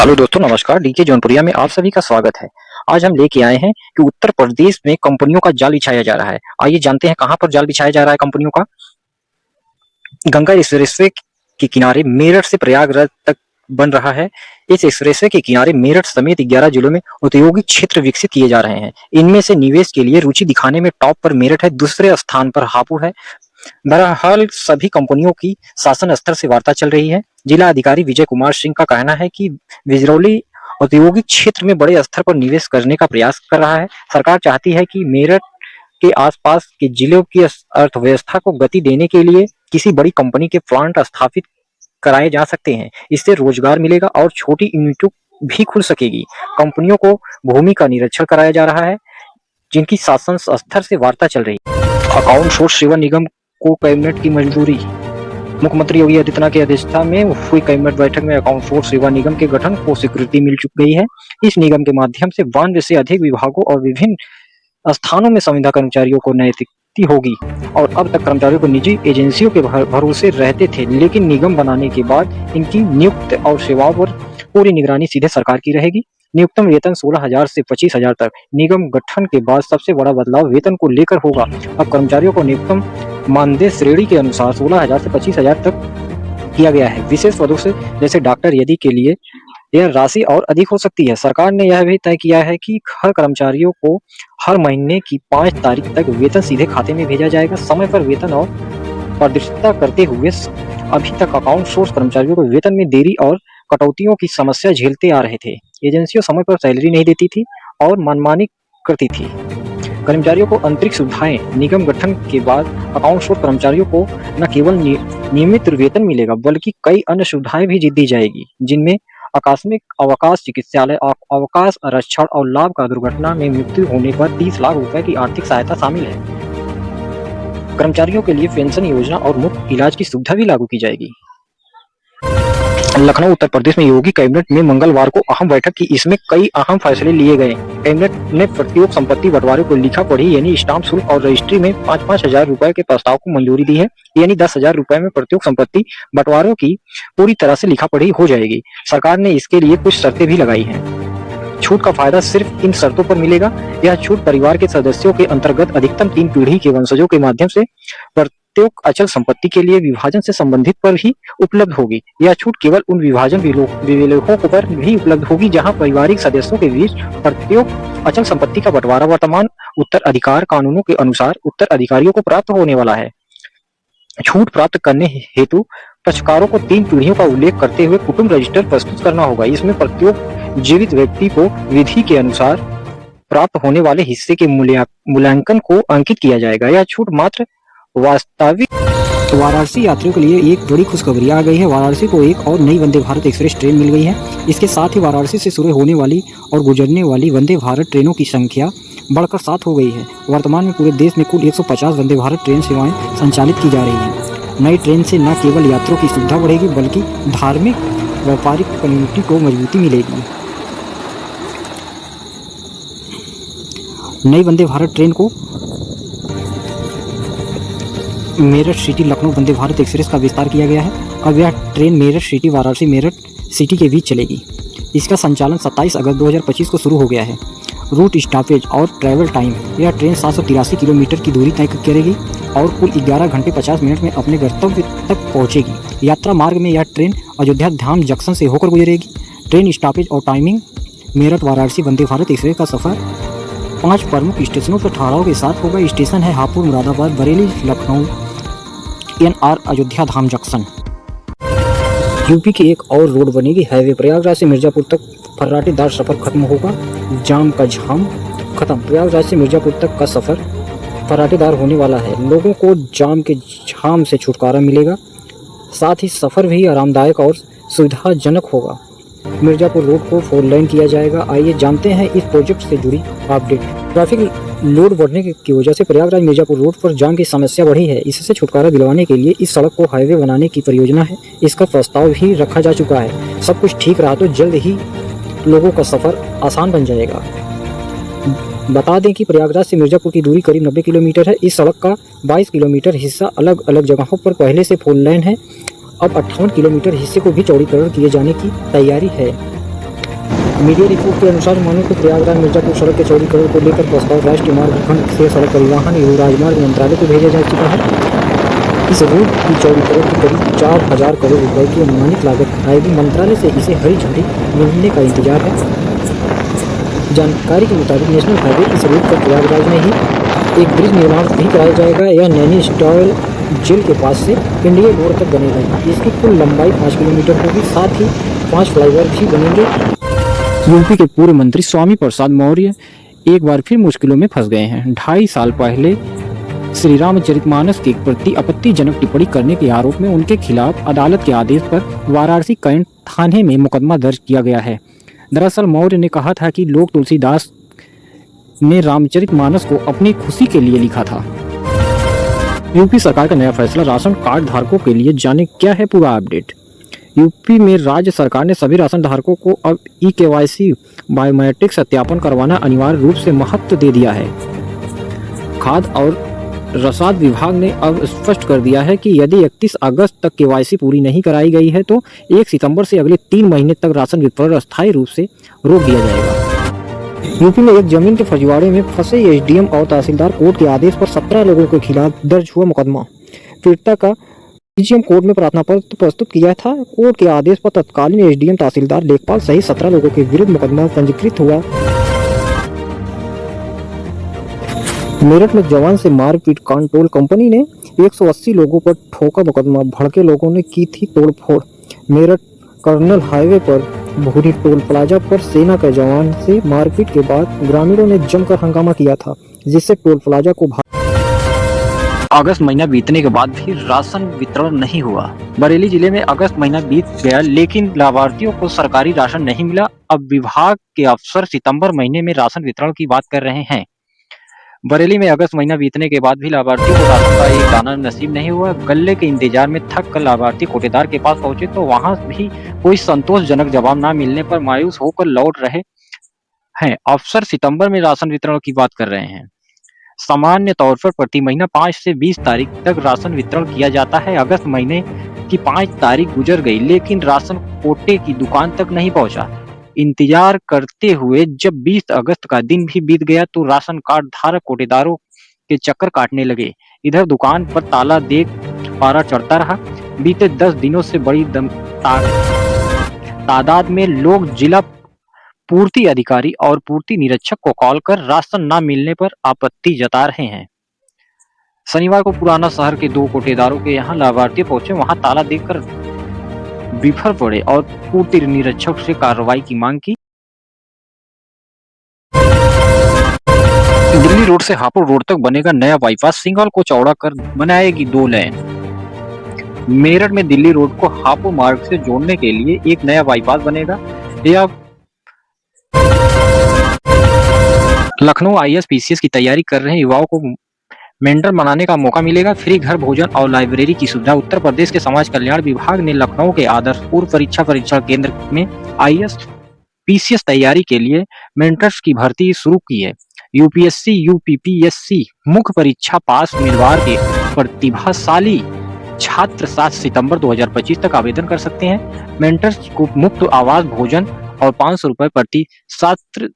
Hello दोस्तों, नमस्कार। DK Jaunpuriya में आप सभी का स्वागत है। आज हम लेके आए हैं कि उत्तर प्रदेश में कंपनियों का जाल बिछाया जा रहा है। आइए जानते हैं कहां पर जाल बिछाया जा रहा है कंपनियों का। गंगा एक्सप्रेसवे के किनारे मेरठ से प्रयागराज तक बन रहा है। इस एक्सप्रेसवे के किनारे मेरठ समेत 11 जिलों में औद्योगिक क्षेत्र विकसित किए जा रहे हैं। इनमें से निवेश के लिए रुचि दिखाने में टॉप पर मेरठ है, दूसरे स्थान पर हापुड़ है। बहरहाल सभी कंपनियों की शासन स्तर से वार्ता चल रही है। जिला अधिकारी विजय कुमार सिंह का कहना है कि विजरौली औद्योगिक क्षेत्र में बड़े स्तर पर निवेश करने का प्रयास कर रहा है। सरकार चाहती है कि मेरठ के आसपास के जिलों की अर्थव्यवस्था को गति देने के लिए किसी बड़ी कंपनी के प्लांट स्थापित कराए जा सकते हैं। इससे रोजगार मिलेगा और छोटी यूनिटों भी खुल सकेगी। कंपनियों को भूमि का निरीक्षण कराया जा रहा है, जिनकी शासन स्तर से वार्ता चल रही है। अकाउंट सोर्स सेवा निगम को कैबिनेट की मंजूरी। मुख्यमंत्री योगी आदित्यनाथ की अध्यक्षता में हुई कैबिनेट बैठक में अकाउंट सोर्स सेवा निगम के गठन को स्वीकृति मिल चुकी गई है। इस निगम के माध्यम से 92 से अधिक विभागों और विभिन्न स्थानों में संविदा कर्मचारियों को नैतिकता होगी। और अब तक कर्मचारियों को निजी एजेंसियों के भरोसे रहते थे, लेकिन निगम बनाने के बाद इनकी नियुक्ति और सेवाओं पर पूरी निगरानी सीधे सरकार की रहेगी। न्यूनतम वेतन 16,000 से 25,000 तक। निगम गठन के बाद सबसे बड़ा बदलाव वेतन को लेकर होगा। अब कर्मचारियों को न्यूनतम मानदेय श्रेणी के अनुसार 16,000 से 25,000 तक किया गया है। विशेष पदों से जैसे डॉक्टर यदि के लिए यह राशि और अधिक हो सकती है। सरकार ने यह भी तय किया है कि हर कर्मचारियों को हर महीने की 5 तारीख तक वेतन सीधे खाते में भेजा जाएगा। समय पर वेतन और पारदर्शिता करते हुए अभी तक अकाउंट सोर्स कर्मचारियों को वेतन में देरी और कटौतियों की समस्या झेलते आ रहे थे। एजेंसियों समय पर सैलरी नहीं देती थी और मनमानी करती थी। कर्मचारियों को आंतरिक सुविधाएं। निगम गठन के बाद अकाउंट सोर्स कर्मचारियों को न केवल नियमित वेतन मिलेगा, बल्कि कई अन्य सुविधाएं भी दी जाएगी, जिनमें आकस्मिक अवकाश, चिकित्सालय अवकाश, आरक्षण और लाभ का दुर्घटना में मृत्यु होने पर 30 लाख रुपए की आर्थिक सहायता शामिल है। कर्मचारियों के लिए पेंशन योजना और मुफ्त इलाज की सुविधा भी लागू की जाएगी। लखनऊ उत्तर प्रदेश में योगी कैबिनेट में मंगलवार को अहम बैठक की। इसमें कई अहम फैसले लिए गए। कैबिनेट ने प्रत्योग संपत्ति बंटवारे को लिखा पढ़ी यानी स्टाम्प शुल्क और रजिस्ट्री में 5-5 हजार रुपए के प्रस्ताव को मंजूरी दी है। यानी 10,000 रुपए में प्रत्योग संपत्ति बंटवारों की पूरी तरह से लिखा पढ़ी हो जाएगी। सरकार ने इसके लिए कुछ शर्तें भी लगाई हैं। छूट का फायदा सिर्फ इन शर्तों पर मिलेगा। यह छूट परिवार के सदस्यों के अंतर्गत अधिकतम 3 पीढ़ी के वंशजों के माध्यम से प्रत्योग अचल संपत्ति के लिए विभाजन से संबंधित पर ही उपलब्ध होगी। यह छूट केवल उन विभाजन विलेखों पर भी उपलब्ध होगी जहां पारिवारिक सदस्यों के बीच प्रत्योग अचल संपत्ति का बंटवारा वर्तमान उत्तराधिकार कानूनों के अनुसार उत्तराधिकारियों को प्राप्त होने वाला है। छूट प्राप्त करने हेतु पक्षकारों को 3 पीढ़ियों का उल्लेख करते हुए कुटुंब रजिस्टर प्रस्तुत करना होगा। इसमें प्रत्येक जीवित व्यक्ति को विधि के अनुसार प्राप्त होने वाले हिस्से के मूल्यांकन को अंकित किया जाएगा। यह छूट मात्र वास्तविक। वाराणसी यात्रियों के लिए एक बड़ी खुशखबरी आ गई है। वाराणसी को एक और नई वंदे भारत एक्सप्रेस ट्रेन मिल गई है। इसके साथ ही वाराणसी से शुरू होने वाली और गुजरने वाली वंदे भारत ट्रेनों की संख्या बढ़कर 7 हो गई है। वर्तमान में पूरे देश में कुल 150 वंदे भारत ट्रेन सेवाएं संचालित की जा रही हैं। नई ट्रेन से न केवल यात्रियों की सुविधा बढ़ेगी, बल्कि धार्मिक व्यापारिक कम्युनिटी को मजबूती मिलेगी। नई वंदे भारत ट्रेन को मेरठ सिटी लखनऊ वंदे भारत एक्सप्रेस का विस्तार किया गया है। अब यह train Meerut city Varanasi Meerut city के बीच चलेगी। इसका संचालन 27 अगस्त 2025 को शुरू हो गया है। रूट, स्टॉपेज और ट्रैवल टाइम। यह ट्रेन 783 किलोमीटर की दूरी तय करेगी और कुल 11 घंटे 50 मिनट में अपने गंतव्य तक पहुंचेगी। यात्रा मार्ग में यह ट्रेन अयोध्या धाम जंक्शन से होकर गुजरेगी। ट्रेन स्टॉपेज और टाइमिंग। मेरठ वाराणसी वंदे भारत एक्सप्रेस का सफर 5 प्रमुख स्टेशनों पर ठहराव के साथ होगा। स्टेशन है हापुड़, मुरादाबाद, बरेली, लखनऊ, NR, अयोध्या धाम जंक्शन। यूपी की एक और रोड बनेगी, हाईवे। प्रयागराज से मिर्जापुर तक फर्राटेदार सफर खत्म होगा। जाम का झाम खत्म। प्रयागराज से मिर्जापुर तक का सफर फर्राटेदार होने वाला है। लोगों को जाम के झाम से छुटकारा मिलेगा, साथ ही सफर भी आरामदायक और सुविधाजनक होगा। मिर्जापुर रोड को 4 लेन किया जाएगा। आइए जानते हैं इस प्रोजेक्ट से जुड़ी अपडेट। ट्रैफिक लोड बढ़ने की वजह से प्रयागराज मिर्जापुर रोड पर जाम की समस्या बढ़ी है। इससे छुटकारा दिलवाने के लिए इस सड़क को हाईवे बनाने की परियोजना है। इसका प्रस्ताव भी रखा जा चुका है। सब कुछ ठीक रहा तो जल्द ही लोगों का सफर आसान बन जाएगा। बता दें कि प्रयागराज से मिर्जापुर की दूरी करीब 90 किलोमीटर है। इस सड़क का 22 किलोमीटर हिस्सा अलग अलग जगहों पर पहले से 4 लेन है। अब 58 किलोमीटर हिस्से को भी चौड़ीकरण किए जाने की तैयारी है। मीडिया रिपोर्ट के अनुसार मानो तो प्रयागराज मिर्जापुर सड़क के चौड़ीकरण को लेकर प्रस्ताव राष्ट्रीय मार्ग खंड से सड़क परिवहन एवं राजमार्ग मंत्रालय को भेजा जा चुका है। इस रूट की चौड़ीकरण की करीब 4,000 करोड़ रुपए की अनुमानित लागत आएगी। मंत्रालय से इसे हरी झंडी मिलने का इंतजार है। जानकारी के मुताबिक नेशनल हाईवे इस रूट पर प्रयागराज में ही एक ब्रिज निर्माण भी कराया जाएगा। यह नैनी स्टॉल जेल के पास से इंडिया रोड तक बनेगा। इसकी कुल लंबाई 5 किलोमीटर होगी। साथ ही 5 फ्लाईओवर भी बनेंगे। यूपी के पूर्व मंत्री स्वामी प्रसाद मौर्य एक बार फिर मुश्किलों में फंस गए हैं। 2.5 साल पहले श्री रामचरितमानस के प्रति आपत्तिजनक टिप्पणी करने के आरोप में उनके खिलाफ अदालत के आदेश पर वाराणसी कैंट थाने में मुकदमा दर्ज किया गया है। दरअसल मौर्य ने कहा था कि लोग तुलसीदास ने रामचरितमानस को अपनी खुशी के लिए लिखा था। यूपी सरकार का नया फैसला राशन कार्ड धारकों के लिए, जाने क्या है पूरा अपडेट। यूपी में राज्य सरकार ने सभी राशन धारकों को अब ई-केवाईसी बायोमेट्रिक सत्यापन करवाना अनिवार्य रूप से महत्व दे दिया है। खाद्य और रसाद विभाग ने अब स्पष्ट कर दिया है कि यदि 31 अगस्त तक केवाईसी पूरी नहीं कराई गई है तो 1 सितंबर से अगले 3 महीने तक राशन वितरण अस्थायी रूप से रोक दिया जाएगा। यूपी में एक जमीन के फर्जीवाड़े में फंसे एसडीएम और तहसीलदार कोर्ट के आदेश पर 17 लोगों के खिलाफ दर्ज हुआ मुकदमा। पीड़िता का डीजीएम कोर्ट में प्रार्थना पत्र प्रस्तुत किया था। कोर्ट के आदेश पर तत्कालीन एसडीएम तहसीलदार लेखपाल सहित 17 लोगों के विरुद्ध मुकदमा पंजीकृत हुआ। मेरठ में जवान से मारपीट कांड, टोल कंपनी ने 180 लोगों पर ठोका मुकदमा। भड़के लोगों ने की थी तोड़फोड़। मेरठ कर्नल हाईवे पर भूरी टोल प्लाजा पर सेना के जवान से मारपीट के बाद ग्रामीणों ने जमकर हंगामा किया था, जिससे टोल प्लाजा को अगस्त महीना बीतने के बाद भी राशन वितरण नहीं हुआ। बरेली जिले में अगस्त महीना बीत गया लेकिन लाभार्थियों को सरकारी राशन नहीं मिला। अब विभाग के अफसर सितंबर महीने में राशन वितरण की बात कर रहे हैं। बरेली में अगस्त महीना बीतने के बाद भी लाभार्थियों को राशन का एक दाना नसीब नहीं हुआ। गल्ले के इंतजार में थक कर लाभार्थी कोटेदार के पास पहुंचे तो वहां भी कोई संतोषजनक जवाब न मिलने पर मायूस होकर लौट रहे हैं। अफसर सितंबर में राशन वितरण की बात कर रहे हैं। सामान्य तौर पर प्रति महीना 5 से 20 तारीख तक राशन वितरण किया जाता है। अगस्त महीने की 5 तारीख गुजर गई लेकिन राशन कोटे की दुकान तक नहीं पहुंचा। इंतजार करते हुए जब 20 अगस्त का दिन भी बीत गया तो राशन कार्ड धारक कोटेदारों के चक्कर काटने लगे। इधर दुकान पर ताला देख पारा चढ़ता रहा। बीते 10 दिनों से बड़ी तादाद में लोग जिला पूर्ति अधिकारी और पूर्ति निरीक्षक को कॉल कर राशन न मिलने पर आपत्ति जता रहे हैं। शनिवार को पुराना शहर के 2 कोटेदारों के यहाँ लाभार्थी पहुंचे। वहां ताला देखकर बिफर पड़े और पूर्ति निरीक्षक से कार्रवाई की मांग की। दिल्ली रोड से हापुड़ रोड तक बनेगा नया बाईपास। सिंगल को चौड़ा कर बनाएगी 2 लेन। मेरठ में दिल्ली रोड को हापुड़ मार्ग से जोड़ने के लिए एक नया बाईपास बनेगा। यह लखनऊ आईएएस पीसीएस की तैयारी कर रहे युवाओं को मेंटर बनाने का मौका मिलेगा। फ्री घर, भोजन और लाइब्रेरी की सुविधा। उत्तर प्रदेश के समाज कल्याण विभाग ने लखनऊ के आदर्श पूर्व परीक्षा केंद्र में आईएएस पीसीएस तैयारी के लिए मेंटर्स की भर्ती शुरू की है। यूपीएससी यूपीपीएससी मुख्य परीक्षा पास उम्मीदवार के प्रतिभाशाली छात्र 7 सितंबर 2025 तक आवेदन कर सकते हैं। मेंटर्स को मुफ्त आवास, भोजन और 500 रुपए प्रति छात्र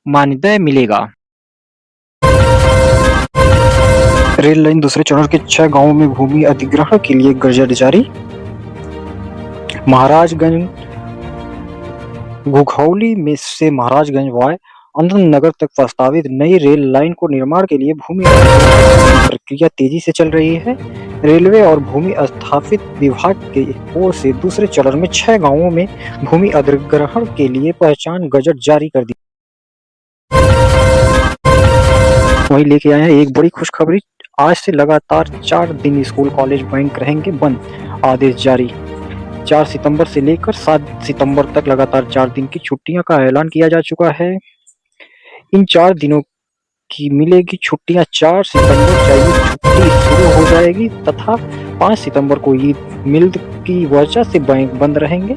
मानदेय मिलेगा। रेल लाइन दूसरे चरण के 6 गांवों में भूमि अधिग्रहण के लिए गजट जारी। महाराजगंज घुघौली में से महाराजगंज वाय आनंद नगर तक प्रस्तावित नई रेल लाइन को निर्माण के लिए भूमि अधिग्रहण की प्रक्रिया तेजी से चल रही है। रेलवे और भूमि स्थापित विभाग की ओर से दूसरे चरण में 6 गांवों में भूमि अधिग्रहण के लिए पहचान गजट जारी कर दी। वहीं लेके आए हैं एक बड़ी खुशखबरी। आज से लगातार 4 दिन स्कूल, कॉलेज, बैंक रहेंगे बंद। आदेश जारी। 4 सितंबर से लेकर 7 सितंबर तक लगातार 4 दिन की छुट्टियां का ऐलान किया जा चुका है। इन 4 दिनों की मिलेगी छुट्टियां। 4 सितंबर चाहिए छुट्टी शुरू हो जाएगी तथा 5 सितंबर को ईद मिल्द की वजह से बैंक बंद रहेंगे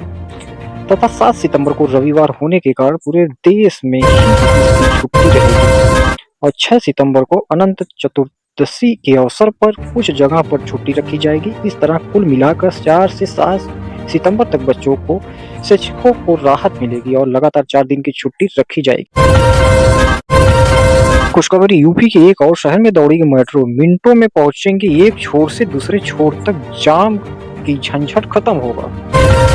तथा 7 सितंबर को रविवार होने के कारण पूरे देश में ही छुट्टी रहेगी और 6 सितंबर को अनंत चतुर्दशी के अवसर पर कुछ जगह पर छुट्टी रखी जाएगी। इस तरह कुल मिलाकर 4 से 7 सितंबर तक बच्चों को शिक्षकों को राहत मिलेगी और लगातार 4 दिन की छुट्टी रखी जाएगी। खुशखबरी, यूपी के एक और शहर में दौड़ेगी मेट्रो, मिनटों में पहुंचेंगे एक छोर से दूसरे छोर तक, जाम की झंझट खत्म होगा।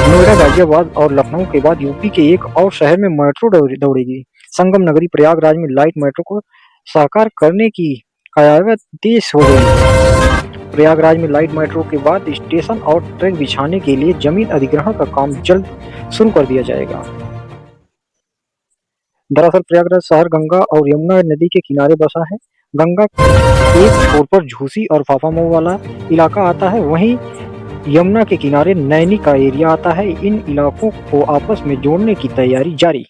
नोएडा, गाजियाबाद और लखनऊ के बाद यूपी के एक और शहर में मेट्रो दौड़ेगी। संगम नगरी प्रयागराज में लाइट मेट्रो को साकार करने की कयावत तेज हो गई है। प्रयागराज में लाइट मेट्रो के बाद स्टेशन और ट्रैक बिछाने के लिए जमीन अधिग्रहण का काम जल्द शुरू कर दिया जाएगा। दरअसल प्रयागराज शहर गंगा और यमुना नदी के किनारे बसा है। गंगा एक छोर पर झूसी और फाफामऊ वाला इलाका आता है, वहीं यमुना के किनारे नैनी का एरिया आता है। इन इलाकों को आपस में जोड़ने की तैयारी जारी।